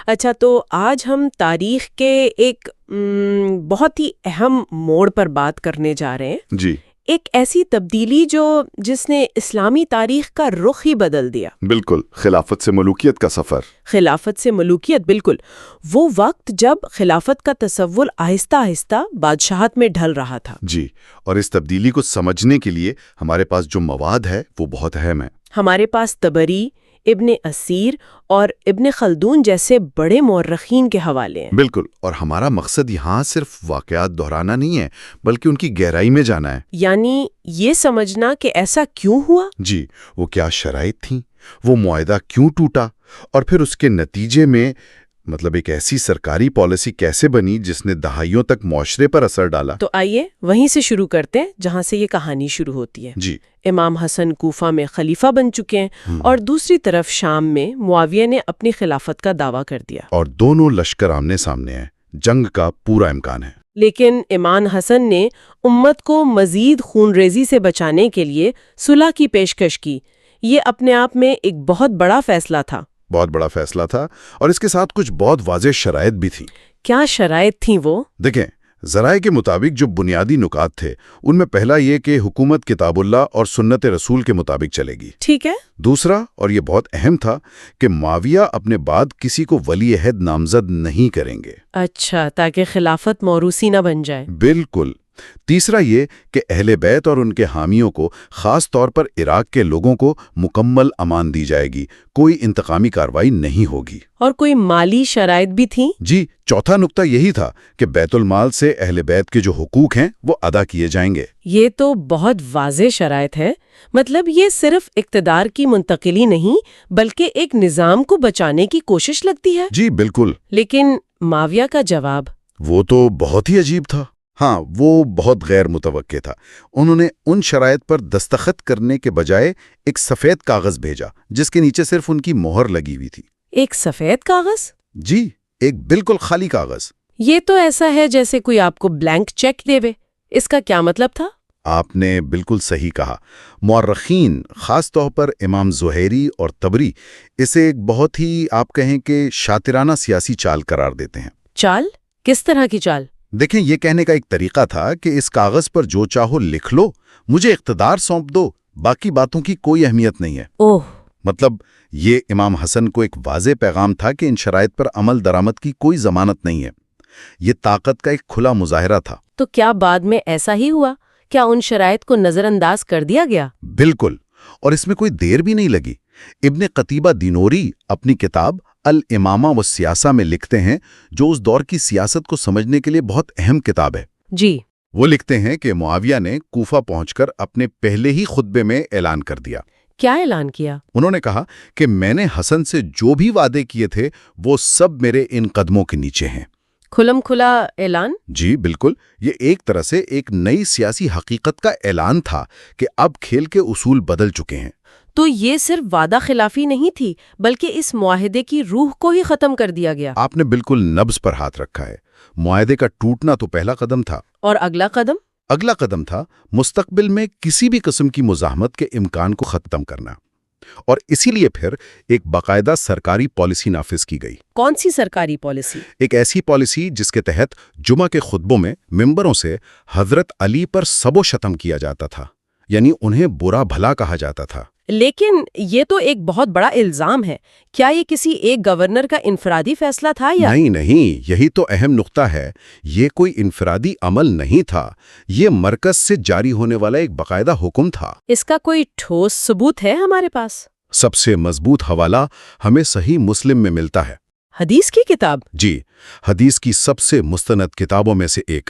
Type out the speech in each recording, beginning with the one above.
اچھا، تو آج ہم تاریخ کے ایک بہت ہی اہم موڑ پر بات کرنے جا رہے ہیں۔ جی ایک ایسی تبدیلی جس نے اسلامی تاریخ کا رخ ہی بدل دیا۔ بالکل، خلافت سے ملوکیت کا سفر۔ خلافت سے ملوکیت، بالکل وہ وقت جب خلافت کا تصور آہستہ آہستہ بادشاہت میں ڈھل رہا تھا۔ جی، اور اس تبدیلی کو سمجھنے کے لیے ہمارے پاس جو مواد ہے وہ بہت اہم ہے۔ ہمارے پاس طبری، ابن اسیر اور ابن خلدون جیسے بڑے مورخین کے حوالے ہیں۔ بالکل، اور ہمارا مقصد یہاں صرف واقعات دہرانا نہیں ہے بلکہ ان کی گہرائی میں جانا ہے۔ یعنی یہ سمجھنا کہ ایسا کیوں ہوا۔ جی، وہ کیا شرائط تھیں، وہ معاہدہ کیوں ٹوٹا، اور پھر اس کے نتیجے میں ایک ایسی سرکاری پالیسی کیسے بنی جس نے دہائیوں تک معاشرے پر اثر ڈالا۔ تو آئیے وہیں سے شروع کرتے ہیں جہاں سے یہ کہانی شروع ہوتی ہے۔ جی، امام حسن کوفہ میں خلیفہ بن چکے ہیں اور دوسری طرف شام میں معاویہ نے اپنی خلافت کا دعویٰ کر دیا، اور دونوں لشکر آمنے سامنے ہیں، جنگ کا پورا امکان ہے۔ لیکن امام حسن نے امت کو مزید خون ریزی سے بچانے کے لیے صلح کی پیشکش کی۔ یہ اپنے آپ میں ایک بہت بڑا فیصلہ تھا۔ بہت بڑا فیصلہ تھا، اور اس کے ساتھ کچھ بہت واضح شرائط بھی تھیں۔ کیا شرائط تھیں وہ؟ دیکھیں، ذرائع کے مطابق جو بنیادی نکات تھے ان میں پہلا یہ کہ حکومت کتاب اللہ اور سنت رسول کے مطابق چلے گی۔ ٹھیک ہے۔ دوسرا، اور یہ بہت اہم تھا، کہ معاویہ اپنے بعد کسی کو ولی عہد نامزد نہیں کریں گے۔ اچھا، تاکہ خلافت موروثی نہ بن جائے۔ بالکل۔ تیسرا یہ کہ اہل بیت اور ان کے حامیوں کو، خاص طور پر عراق کے لوگوں کو مکمل امان دی جائے گی، کوئی انتقامی کارروائی نہیں ہوگی۔ اور کوئی مالی شرائط بھی تھیں؟ جی، چوتھا نقطہ یہی تھا کہ بیت المال سے اہل بیت کے جو حقوق ہیں وہ ادا کیے جائیں گے۔ یہ تو بہت واضح شرائط ہے۔ یہ صرف اقتدار کی منتقلی نہیں بلکہ ایک نظام کو بچانے کی کوشش لگتی ہے۔ جی بالکل۔ لیکن معاویہ کا جواب؟ وہ تو بہت ہی عجیب تھا۔ ہاں، وہ بہت غیر متوقع تھا۔ انہوں نے ان شرائط پر دستخط کرنے کے بجائے ایک سفید کاغذ بھیجا جس کے نیچے صرف ان کی مہر لگی ہوئی تھی۔ ایک سفید کاغذ؟ جی، ایک بالکل خالی کاغذ۔ یہ تو ایسا ہے جیسے کوئی آپ کو بلینک چیک دے وے۔ اس کا کیا مطلب تھا؟ آپ نے بالکل صحیح کہا۔ مورخین، خاص طور پر امام زہیری اور طبری، اسے ایک بہت ہی آپ کہیں کہ شاطرانہ سیاسی چال قرار دیتے ہیں۔ چال؟ کس طرح کی چال؟ دیکھیں، یہ کہنے کا ایک طریقہ تھا کہ اس کاغذ پر جو چاہو لکھ لو، مجھے اقتدار سونپ دو، باقی باتوں کی کوئی اہمیت نہیں ہے۔ اوہ! یہ امام حسن کو ایک واضح پیغام تھا کہ ان شرائط پر عمل درآمد کی کوئی ضمانت نہیں ہے۔ یہ طاقت کا ایک کھلا مظاہرہ تھا۔ تو کیا بعد میں ایسا ہی ہوا؟ کیا ان شرائط کو نظر انداز کر دیا گیا؟ بالکل، اور اس میں کوئی دیر بھی نہیں لگی۔ ابن قتیبہ دینوری اپنی کتاب الامامہ والسیاسہ میں لکھتے ہیں، جو اس دور کی سیاست کو سمجھنے کے لیے بہت اہم کتاب ہے۔ جی۔ وہ لکھتے ہیں کہ معاویہ نے کوفہ پہنچ کر اپنے پہلے ہی خطبے میں اعلان کر دیا۔ کیا اعلان کیا؟ انہوں نے کہا کہ میں نے حسن سے جو بھی وعدے کیے تھے وہ سب میرے ان قدموں کے نیچے ہیں۔ کھلم کھلا اعلان؟ جی بالکل، یہ ایک طرح سے ایک نئی سیاسی حقیقت کا اعلان تھا کہ اب کھیل کے اصول بدل چکے ہیں۔ تو یہ صرف وعدہ خلافی نہیں تھی بلکہ اس معاہدے کی روح کو ہی ختم کر دیا گیا۔ آپ نے بالکل نبض پر ہاتھ رکھا ہے۔ معاہدے کا ٹوٹنا تو پہلا قدم تھا۔ اور اگلا قدم؟ اگلا قدم تھا مستقبل میں کسی بھی قسم کی مزاحمت کے امکان کو ختم کرنا، اور اسی لیے پھر ایک باقاعدہ سرکاری پالیسی نافذ کی گئی۔ کون سی سرکاری پالیسی؟ ایک ایسی پالیسی جس کے تحت جمعہ کے خطبوں میں ممبروں سے حضرت علی پر سب و شتم کیا جاتا تھا، یعنی انہیں برا بھلا کہا جاتا تھا۔ لیکن یہ تو ایک بہت بڑا الزام ہے۔ کیا یہ کسی ایک گورنر کا انفرادی فیصلہ تھا یا؟ نہیں، یہی تو اہم نقطہ ہے۔ یہ کوئی انفرادی عمل نہیں تھا، یہ مرکز سے جاری ہونے والا ایک باقاعدہ حکم تھا۔ اس کا کوئی ٹھوس ثبوت ہے ہمارے پاس؟ سب سے مضبوط حوالہ ہمیں صحیح مسلم میں ملتا ہے۔ حدیث کی کتاب؟ جی، حدیث کی سب سے مستند کتابوں میں سے ایک۔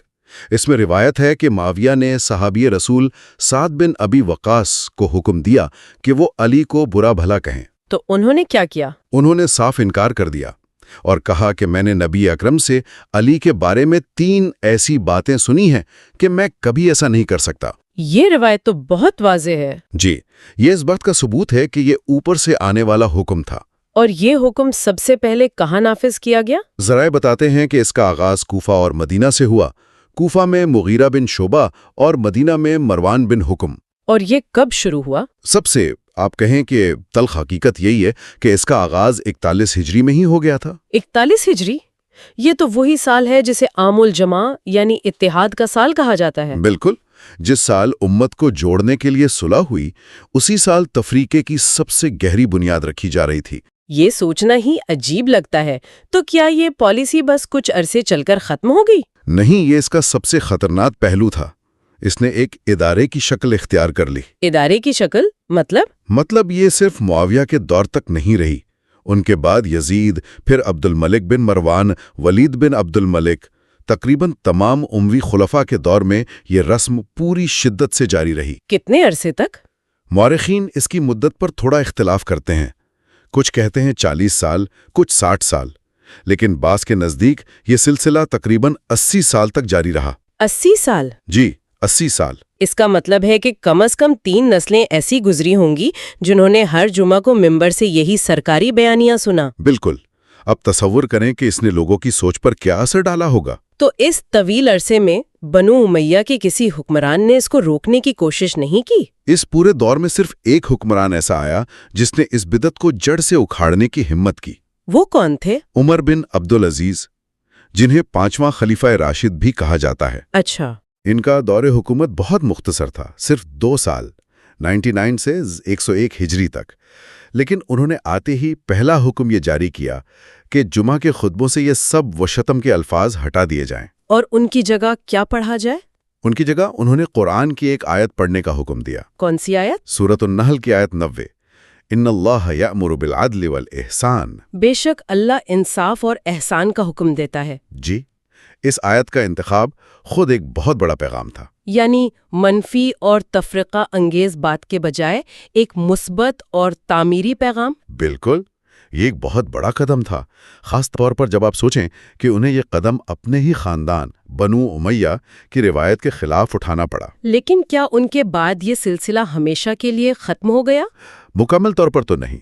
اس میں روایت ہے کہ معاویہ نے صحابی رسول سعد بن ابی وقاص کو حکم دیا کہ وہ علی کو برا بھلا کہیں۔ تو انہوں نے کیا کیا؟ انہوں نے صاف انکار کر دیا اور کہا کہ میں نے نبی اکرم سے علی کے بارے میں 3 ایسی باتیں سنی ہیں کہ میں کبھی ایسا نہیں کر سکتا۔ یہ روایت تو بہت واضح ہے۔ جی، یہ اس بات کا ثبوت ہے کہ یہ اوپر سے آنے والا حکم تھا۔ اور یہ حکم سب سے پہلے کہاں نافذ کیا گیا؟ ذرائع بتاتے ہیں کہ اس کا آغاز کوفہ اور مدینہ سے ہوا۔ کوفہ میں مغیرہ بن شعبہ اور مدینہ میں مروان بن حکم۔ اور یہ کب شروع ہوا؟ سب سے آپ کہیں کہ تلخ حقیقت یہی ہے کہ اس کا آغاز 41 ہجری میں ہی ہو گیا تھا۔ 41 ہجری؟ یہ تو وہی سال ہے جسے عام الجماع یعنی اتحاد کا سال کہا جاتا ہے۔ بالکل، جس سال امت کو جوڑنے کے لیے صلح ہوئی، اسی سال تفریقے کی سب سے گہری بنیاد رکھی جا رہی تھی۔ یہ سوچنا ہی عجیب لگتا ہے، تو کیا یہ پالیسی بس کچھ عرصے چل کر ختم ہو گئی؟ نہیں، یہ اس کا سب سے خطرناک پہلو تھا۔ اس نے ایک ادارے کی شکل اختیار کر لی۔ ادارے کی شکل؟ مطلب یہ صرف معاویہ کے دور تک نہیں رہی۔ ان کے بعد یزید، پھر عبد الملک بن مروان، ولید بن عبد الملک، تقریباً تمام اموی خلفاء کے دور میں یہ رسم پوری شدت سے جاری رہی۔ کتنے عرصے تک؟ مورخین اس کی مدت پر تھوڑا اختلاف کرتے ہیں۔ کچھ کہتے ہیں 40 سال، کچھ 60 سال، لیکن بعض کے نزدیک یہ سلسلہ تقریباً 80 سال تک جاری رہا۔ 80 سال؟ جی، 80 سال۔ اس کا مطلب ہے کہ کم از کم 3 نسلیں ایسی گزری ہوں گی جنہوں نے ہر جمعہ کو ممبر سے یہی سرکاری بیانیہ سنا۔ بالکل۔ اب تصور کریں کہ اس نے لوگوں کی سوچ پر کیا اثر ڈالا ہوگا۔ تو اس طویل عرصے میں بنو امیہ کے کسی حکمران نے اس کو روکنے کی کوشش نہیں کی؟ اس پورے دور میں صرف ایک حکمران ایسا آیا جس نے اس بدعت کو جڑ سے اکھاڑنے کی ہمت کی۔ وہ کون تھے؟ عمر بن عبدالعزیز، جنہیں 5واں خلیفہ راشد بھی کہا جاتا ہے۔ اچھا۔ ان کا دور حکومت بہت مختصر تھا، صرف 2 سال، 99 سے 101 ہجری تک۔ لیکن انہوں نے آتے ہی پہلا حکم یہ جاری کیا کہ جمعہ کے خطبوں سے یہ سب و شتم کے الفاظ ہٹا دیے جائیں۔ اور ان کی جگہ کیا پڑھا جائے؟ ان کی جگہ انہوں نے قرآن کی ایک آیت پڑھنے کا حکم دیا۔ کون سی آیت؟ سورۃ النحل کی آیت 90، ان اللہ یأمر بالعدل والاحسان۔ بے شک اللہ انصاف اور احسان کا حکم دیتا ہے۔ جی، اس آیت کا انتخاب خود ایک بہت بڑا پیغام تھا۔ یعنی منفی اور تفرقہ انگیز بات کے بجائے ایک مثبت اور تعمیری پیغام؟ بالکل، یہ ایک بہت بڑا قدم تھا، خاص طور پر جب آپ سوچیں کہ انہیں یہ قدم اپنے ہی خاندان بنو امیہ کی روایت کے خلاف اٹھانا پڑا۔ لیکن کیا ان کے بعد یہ سلسلہ ہمیشہ کے لیے ختم ہو گیا؟ مکمل طور پر تو نہیں۔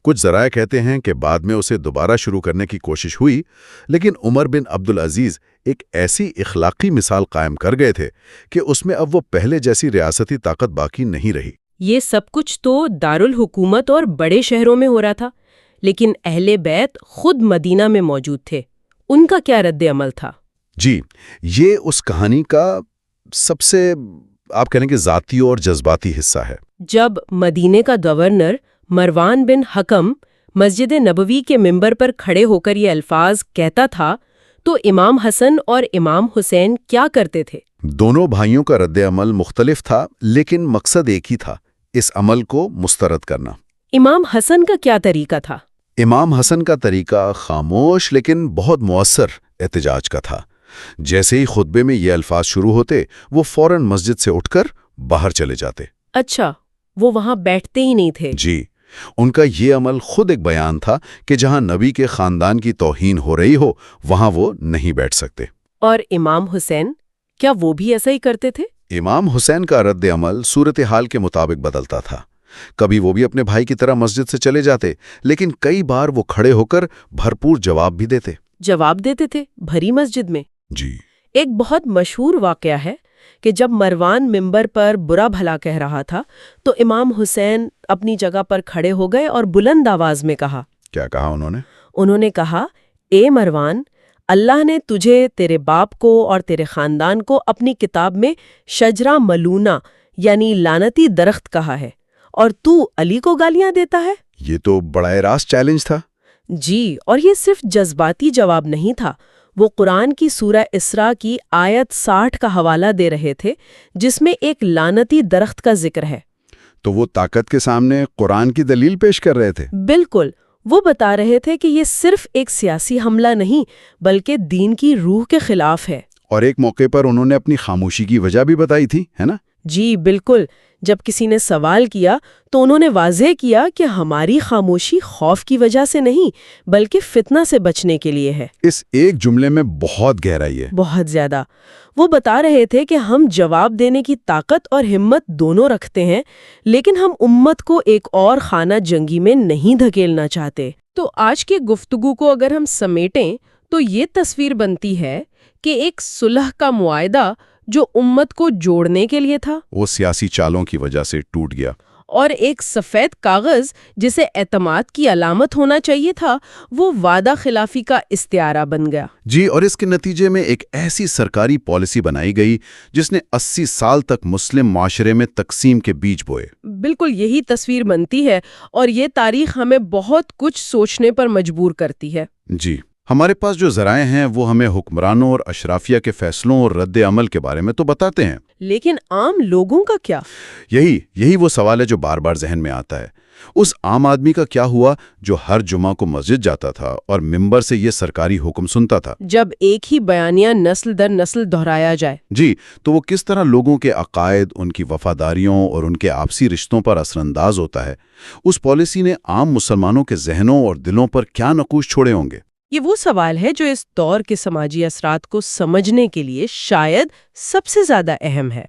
کچھ ذرائع کہتے ہیں کہ بعد میں اسے دوبارہ شروع کرنے کی کوشش ہوئی، لیکن عمر بن عبدالعزیز ایک ایسی اخلاقی مثال قائم کر گئے تھے کہ اس میں اب وہ پہلے جیسی ریاستی طاقت باقی نہیں رہی۔ یہ سب کچھ تو دارالحکومت اور بڑے شہروں میں ہو رہا تھا، لیکن اہل بیت خود مدینہ میں موجود تھے۔ ان کا کیا رد عمل تھا؟ جی، یہ اس کہانی کا سب سے آپ کہیں کہ ذاتی اور جذباتی حصہ ہے۔ جب مدینے کا گورنر مروان بن حکم مسجد نبوی کے ممبر پر کھڑے ہو کر یہ الفاظ کہتا تھا تو امام حسن اور امام حسین کیا کرتے تھے؟ دونوں بھائیوں کا رد عمل مختلف تھا، لیکن مقصد ایک ہی تھا، اس عمل کو مسترد کرنا۔ امام حسن کا کیا طریقہ تھا؟ امام حسن کا طریقہ خاموش لیکن بہت مؤثر احتجاج کا تھا۔ جیسے ہی خطبے میں یہ الفاظ شروع ہوتے، وہ فوراً مسجد سے اٹھ کر باہر چلے جاتے۔ اچھا، وہ وہاں بیٹھتے ہی نہیں تھے؟ جی، ان کا یہ عمل خود ایک بیان تھا کہ جہاں نبی کے خاندان کی توہین ہو رہی ہو، وہاں وہ نہیں بیٹھ سکتے۔ اور امام حسین، کیا وہ بھی ایسا ہی کرتے تھے؟ امام حسین کا رد عمل صورتحال کے مطابق بدلتا تھا۔ کبھی وہ بھی اپنے بھائی کی طرح مسجد سے چلے جاتے، لیکن کئی بار وہ کھڑے ہو کر بھرپور جواب بھی دیتے۔ جواب دیتے تھے بھری مسجد میں؟ جی۔ ایک بہت مشہور واقعہ ہے کہ جب مروان ممبر پر برا بھلا کہہ رہا تھا تو امام حسین اپنی جگہ پر کھڑے ہو گئے اور بلند آواز میں کہا۔ کیا کہا انہوں نے؟ انہوں نے کہا، اے مروان، اللہ نے تجھے، تیرے باپ کو اور تیرے خاندان کو اپنی کتاب میں شجرہ ملونہ یعنی لعنتی درخت کہا ہے، اور تو علی کو گالیاں دیتا ہے؟ یہ تو براہ راست چیلنج تھا۔ جی، اور یہ صرف جذباتی جواب نہیں تھا، وہ قرآن کی سورہ اسراء کی آیت 60 کا حوالہ دے رہے تھے جس میں ایک لعنتی درخت کا ذکر ہے۔ تو وہ طاقت کے سامنے قرآن کی دلیل پیش کر رہے تھے۔ بالکل، وہ بتا رہے تھے کہ یہ صرف ایک سیاسی حملہ نہیں بلکہ دین کی روح کے خلاف ہے۔ اور ایک موقع پر انہوں نے اپنی خاموشی کی وجہ بھی بتائی تھی، ہے نا؟ جی بالکل، جب کسی نے سوال کیا تو انہوں نے واضح کیا کہ ہماری خاموشی خوف کی وجہ سے نہیں بلکہ فتنہ سے بچنے کے لیے ہے۔ اس ایک جملے میں بہت گہرائی ہے۔ بہت زیادہ۔ وہ بتا رہے تھے کہ ہم جواب دینے کی طاقت اور ہمت دونوں رکھتے ہیں، لیکن ہم امت کو ایک اور خانہ جنگی میں نہیں دھکیلنا چاہتے۔ تو آج کی گفتگو کو اگر ہم سمیٹیں تو یہ تصویر بنتی ہے کہ ایک صلح کا معاہدہ جو امت کو جوڑنے کے لیے تھا، وہ سیاسی چالوں کی وجہ سے ٹوٹ گیا، اور ایک سفید کاغذ جسے اعتماد کی علامت ہونا چاہیے تھا وہ وعدہ خلافی کا استعارہ بن گیا۔ جی، اور اس کے نتیجے میں ایک ایسی سرکاری پالیسی بنائی گئی جس نے 80 سال تک مسلم معاشرے میں تقسیم کے بیج بوئے۔ بالکل یہی تصویر بنتی ہے اور یہ تاریخ ہمیں بہت کچھ سوچنے پر مجبور کرتی ہے۔ جی، ہمارے پاس جو ذرائع ہیں وہ ہمیں حکمرانوں اور اشرافیہ کے فیصلوں اور رد عمل کے بارے میں تو بتاتے ہیں، لیکن عام لوگوں کا کیا؟ یہی وہ سوال ہے جو بار بار ذہن میں آتا ہے۔ اس عام آدمی کا کیا ہوا جو ہر جمعہ کو مسجد جاتا تھا اور ممبر سے یہ سرکاری حکم سنتا تھا؟ جب ایک ہی بیانیہ نسل در نسل دہرایا جائے جی، تو وہ کس طرح لوگوں کے عقائد، ان کی وفاداریوں اور ان کے آپسی رشتوں پر اثر انداز ہوتا ہے؟ اس پالیسی نے عام مسلمانوں کے ذہنوں اور دلوں پر کیا نقوش چھوڑے ہوں گے؟ یہ وہ سوال ہے جو اس دور کے سماجی اثرات کو سمجھنے کے لیے شاید سب سے زیادہ اہم ہے۔